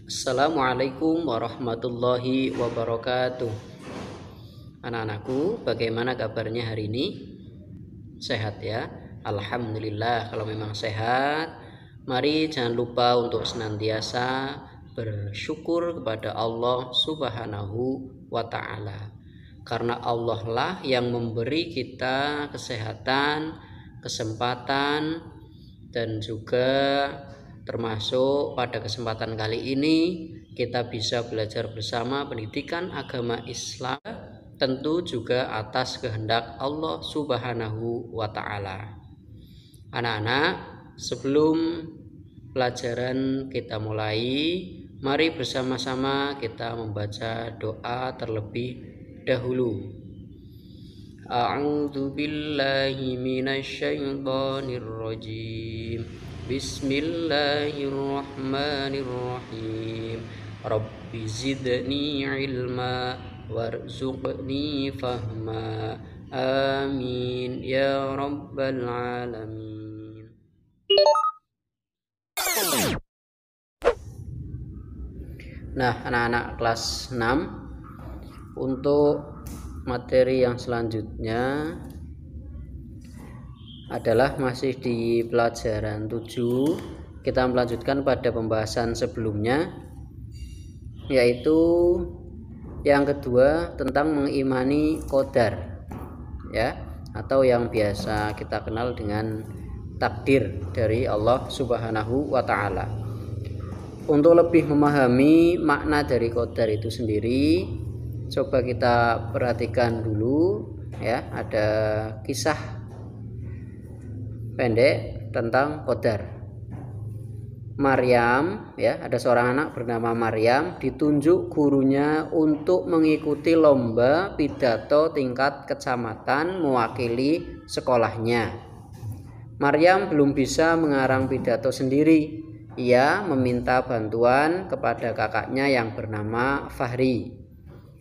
Assalamualaikum warahmatullahi wabarakatuh. Anak-anakku, bagaimana kabarnya hari ini? Sehat ya? Alhamdulillah. Kalau memang sehat, mari jangan lupa untuk senantiasa bersyukur kepada Allah Subhanahu wa ta'ala. Karena Allah lah yang memberi kita kesehatan, kesempatan, dan juga termasuk pada kesempatan kali ini kita bisa belajar bersama pendidikan agama Islam, tentu juga atas kehendak Allah Subhanahu wa ta'ala. Anak-anak, sebelum pelajaran kita mulai, mari bersama-sama kita membaca doa terlebih dahulu. A'udzu billahi minasyaitonir rajim. Bismillahirrahmanirrahim. Rabbi zidni ilma warzuqni fahma. Amin ya rabbal alamin. Nah, anak-anak kelas 6, untuk materi yang selanjutnya adalah masih di pelajaran 7. Kita melanjutkan pada pembahasan sebelumnya, yaitu yang kedua tentang mengimani qadar ya, atau yang biasa kita kenal dengan takdir dari Allah Subhanahu wa ta'ala. Untuk lebih memahami makna dari qadar itu sendiri, coba kita perhatikan dulu ya, ada kisah pendek tentang qadar. Maryam ya, ada seorang anak bernama Maryam ditunjuk gurunya untuk mengikuti lomba pidato tingkat kecamatan mewakili sekolahnya. Maryam belum bisa mengarang pidato sendiri. Ia meminta bantuan kepada kakaknya yang bernama Fahri.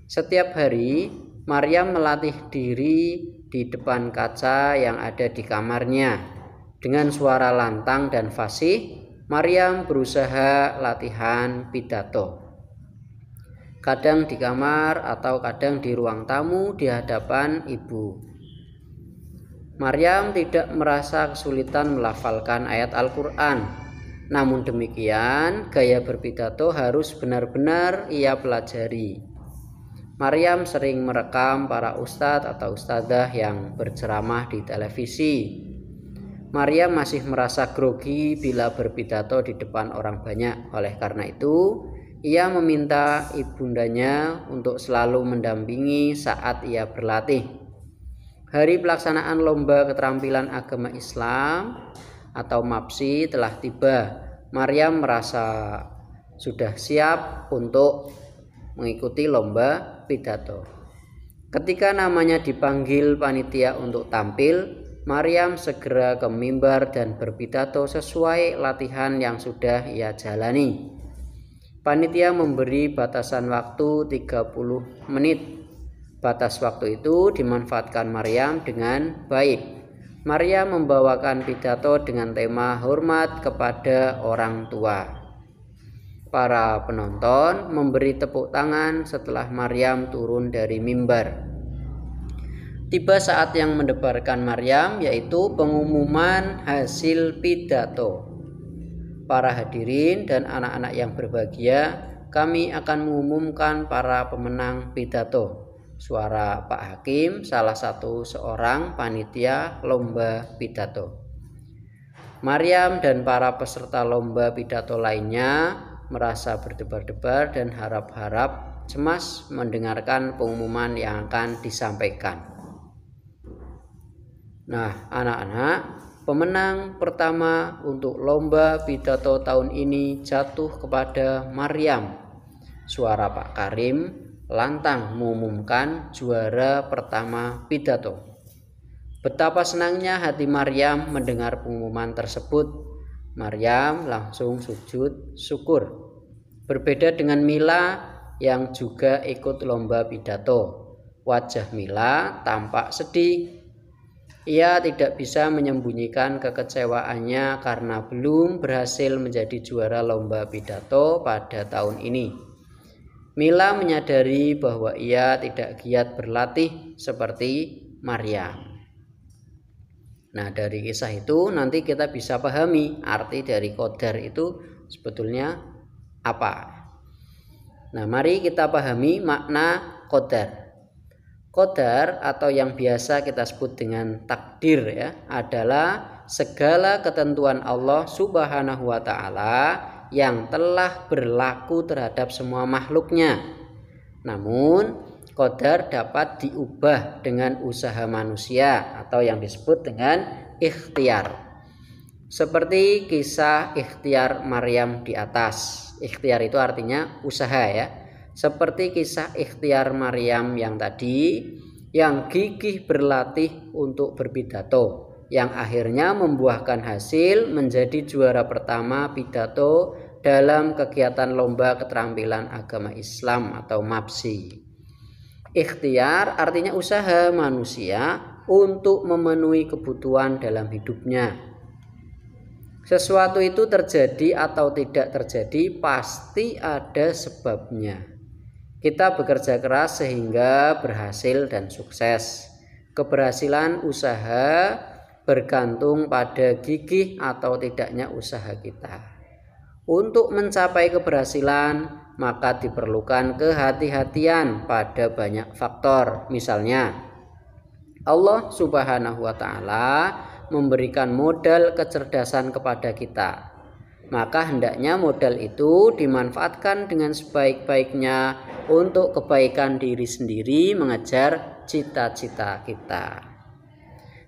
Setiap hari Maryam melatih diri di depan kaca yang ada di kamarnya. Dengan suara lantang dan fasih, Maryam berusaha latihan pidato. Kadang di kamar atau kadang di ruang tamu di hadapan ibu. Maryam tidak merasa kesulitan melafalkan ayat Al-Quran. Namun demikian, gaya berpidato harus benar-benar ia pelajari. Maryam sering merekam para ustadz atau ustadzah yang berceramah di televisi. Maryam masih merasa grogi bila berpidato di depan orang banyak. Oleh karena itu, ia meminta ibundanya untuk selalu mendampingi saat ia berlatih. Hari pelaksanaan lomba keterampilan agama Islam atau MAPSI telah tiba. Maryam merasa sudah siap untuk mengikuti lomba pidato. Ketika namanya dipanggil panitia untuk tampil, Maryam segera ke mimbar dan berpidato sesuai latihan yang sudah ia jalani. Panitia memberi batasan waktu 30 menit. Batas waktu itu dimanfaatkan Maryam dengan baik. Maryam membawakan pidato dengan tema hormat kepada orang tua. Para penonton memberi tepuk tangan setelah Maryam turun dari mimbar. Tiba saat yang mendebarkan Maryam, yaitu pengumuman hasil pidato. Para hadirin dan anak-anak yang berbahagia, kami akan mengumumkan para pemenang pidato. Suara Pak Hakim, salah satu seorang panitia lomba pidato. Maryam dan para peserta lomba pidato lainnya merasa berdebar-debar dan harap-harap cemas mendengarkan pengumuman yang akan disampaikan. Nah, anak-anak, pemenang pertama untuk lomba pidato tahun ini jatuh kepada Maryam. Suara Pak Karim lantang mengumumkan juara pertama pidato. Betapa senangnya hati Maryam mendengar pengumuman tersebut. Maryam langsung sujud syukur. Berbeda dengan Mila yang juga ikut lomba pidato. Wajah Mila tampak sedih. Ia tidak bisa menyembunyikan kekecewaannya karena belum berhasil menjadi juara lomba pidato pada tahun ini. Mila menyadari bahwa ia tidak giat berlatih seperti Maryam. Nah, dari kisah itu nanti kita bisa pahami arti dari qadar itu sebetulnya apa. Nah, mari kita pahami makna qadar. Qadar atau yang biasa kita sebut dengan takdir ya, adalah segala ketentuan Allah Subhanahu wa taala yang telah berlaku terhadap semua makhluknya. Namun qadar dapat diubah dengan usaha manusia atau yang disebut dengan ikhtiar. Seperti kisah ikhtiar Maryam di atas. Ikhtiar itu artinya usaha ya. Seperti kisah ikhtiar Maryam yang tadi, yang gigih berlatih untuk berpidato, yang akhirnya membuahkan hasil menjadi juara pertama pidato dalam kegiatan lomba keterampilan agama Islam atau MAPSI. Ikhtiar artinya usaha manusia untuk memenuhi kebutuhan dalam hidupnya. Sesuatu itu terjadi atau tidak terjadi pasti ada sebabnya. Kita bekerja keras sehingga berhasil dan sukses. Keberhasilan usaha bergantung pada gigih atau tidaknya usaha kita. Untuk mencapai keberhasilan, maka diperlukan kehati-hatian pada banyak faktor. Misalnya, Allah Subhanahu wa taala memberikan modal kecerdasan kepada kita. Maka hendaknya modal itu dimanfaatkan dengan sebaik-baiknya untuk kebaikan diri sendiri, mengejar cita-cita kita.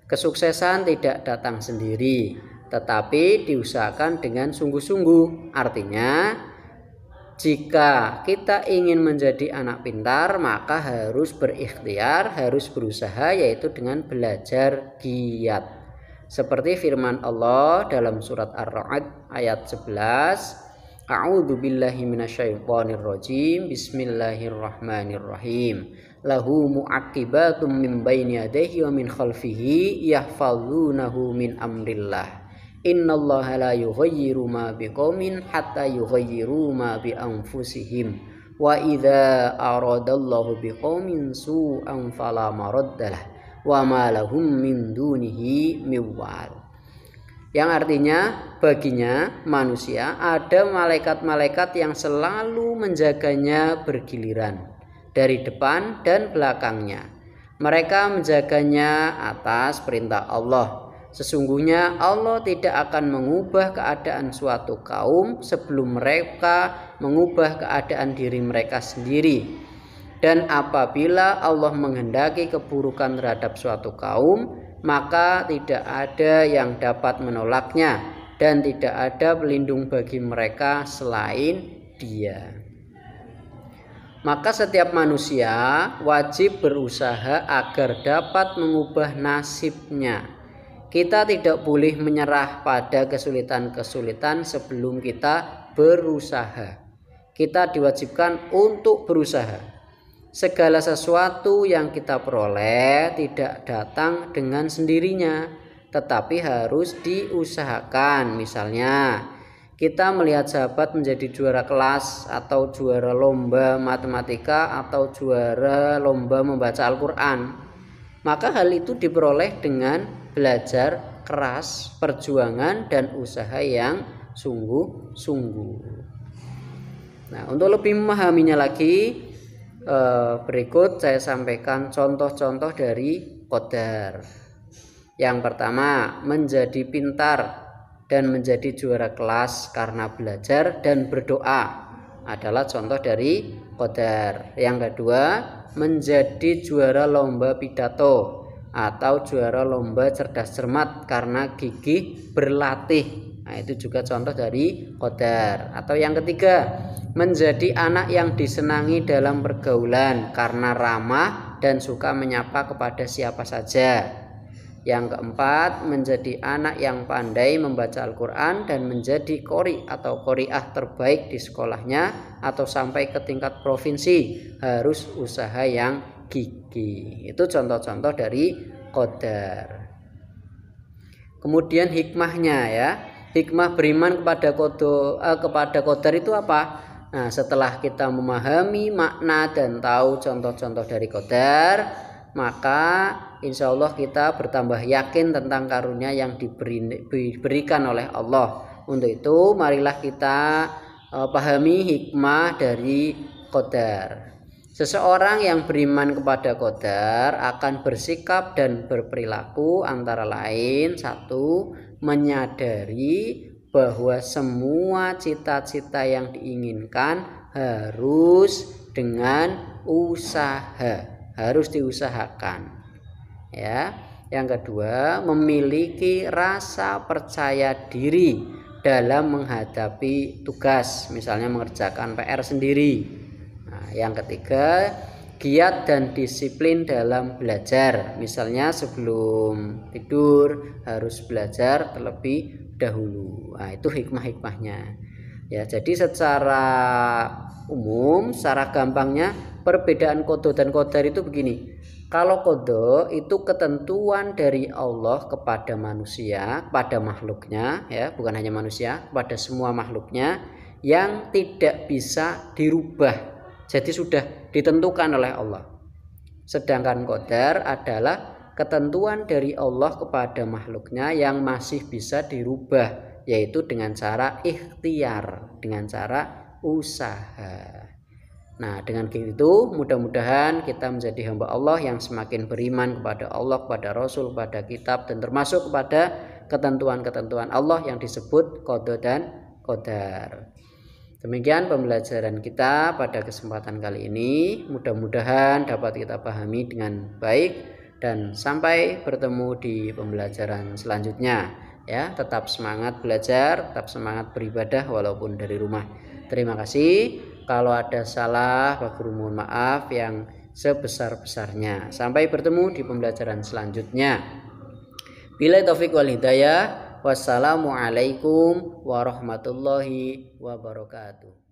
Kesuksesan tidak datang sendiri, tetapi diusahakan dengan sungguh-sungguh. Artinya, jika kita ingin menjadi anak pintar, maka harus berikhtiar, harus berusaha, yaitu dengan belajar giat. Seperti firman Allah dalam surat Ar-Ra'd ayat 11, A'udzu billahi minasyaitonir rajim. Bismillahirrahmanirrahim. Lahu mu'aqibatum min baini yadayhi wa min khalfihi yahfazunahu min amrillah. Innallaha la yughayyiru ma biqaumin hatta yughayyiru ma bi anfusihim. Wa idza aradallahu biqaumin su'an fala maraddalah wa ma lahum min dunihi miwal. Yang artinya baginya manusia ada malaikat-malaikat yang selalu menjaganya bergiliran dari depan dan belakangnya. Mereka menjaganya atas perintah Allah. Sesungguhnya Allah tidak akan mengubah keadaan suatu kaum sebelum mereka mengubah keadaan diri mereka sendiri. Dan apabila Allah menghendaki keburukan terhadap suatu kaum, maka tidak ada yang dapat menolaknya dan tidak ada pelindung bagi mereka selain Dia. Maka setiap manusia wajib berusaha agar dapat mengubah nasibnya. Kita tidak boleh menyerah pada kesulitan-kesulitan sebelum kita berusaha. Kita diwajibkan untuk berusaha. Segala sesuatu yang kita peroleh tidak datang dengan sendirinya, tetapi harus diusahakan. Misalnya, kita melihat sahabat menjadi juara kelas atau juara lomba matematika atau juara lomba membaca Al-Quran. Maka hal itu diperoleh dengan belajar keras, perjuangan, dan usaha yang sungguh-sungguh. Nah, untuk lebih memahaminya lagi, berikut saya sampaikan contoh-contoh dari qadar. Yang pertama, menjadi pintar dan menjadi juara kelas karena belajar dan berdoa adalah contoh dari qadar. Yang kedua, menjadi juara lomba pidato atau juara lomba cerdas cermat karena gigih berlatih. Nah, itu juga contoh dari qadar. Atau yang ketiga, menjadi anak yang disenangi dalam pergaulan karena ramah dan suka menyapa kepada siapa saja. Yang keempat, menjadi anak yang pandai membaca Al-Quran dan menjadi qori atau qoriah terbaik di sekolahnya atau sampai ke tingkat provinsi, harus usaha yang gigih. Itu contoh-contoh dari qadar. Kemudian hikmahnya ya. Hikmah beriman kepada qadar itu apa? Nah, setelah kita memahami makna dan tahu contoh-contoh dari qadar, maka insya Allah kita bertambah yakin tentang karunia yang diberikan oleh Allah. Untuk itu marilah kita pahami hikmah dari qadar. Seseorang yang beriman kepada qadar akan bersikap dan berperilaku antara lain, satu, menyadari bahwa semua cita-cita yang diinginkan harus dengan usaha, harus diusahakan. Ya. Yang kedua, memiliki rasa percaya diri dalam menghadapi tugas, misalnya mengerjakan PR sendiri. Nah, yang ketiga, giat dan disiplin dalam belajar, misalnya sebelum tidur harus belajar terlebih dahulu. Nah, itu hikmah-hikmahnya. Ya, jadi secara umum, secara gampangnya perbedaan qada dan qadar itu begini. Kalau qada itu ketentuan dari Allah kepada manusia, kepada makhluknya, ya, bukan hanya manusia, kepada semua makhluknya yang tidak bisa dirubah. Jadi sudah ditentukan oleh Allah. Sedangkan qadar adalah ketentuan dari Allah kepada makhluknya yang masih bisa dirubah, yaitu dengan cara ikhtiar, dengan cara usaha. Nah, dengan begitu mudah-mudahan kita menjadi hamba Allah yang semakin beriman kepada Allah, kepada Rasul, kepada kitab, dan termasuk kepada ketentuan-ketentuan Allah yang disebut qada dan qadar. Demikian pembelajaran kita pada kesempatan kali ini. Mudah-mudahan dapat kita pahami dengan baik dan sampai bertemu di pembelajaran selanjutnya. Ya, tetap semangat belajar, tetap semangat beribadah walaupun dari rumah. Terima kasih. Kalau ada salah, Pak Guru mohon maaf yang sebesar-besarnya. Sampai bertemu di pembelajaran selanjutnya. Billahi taufik wal hidayah. Wassalamualaikum warahmatullahi wabarakatuh.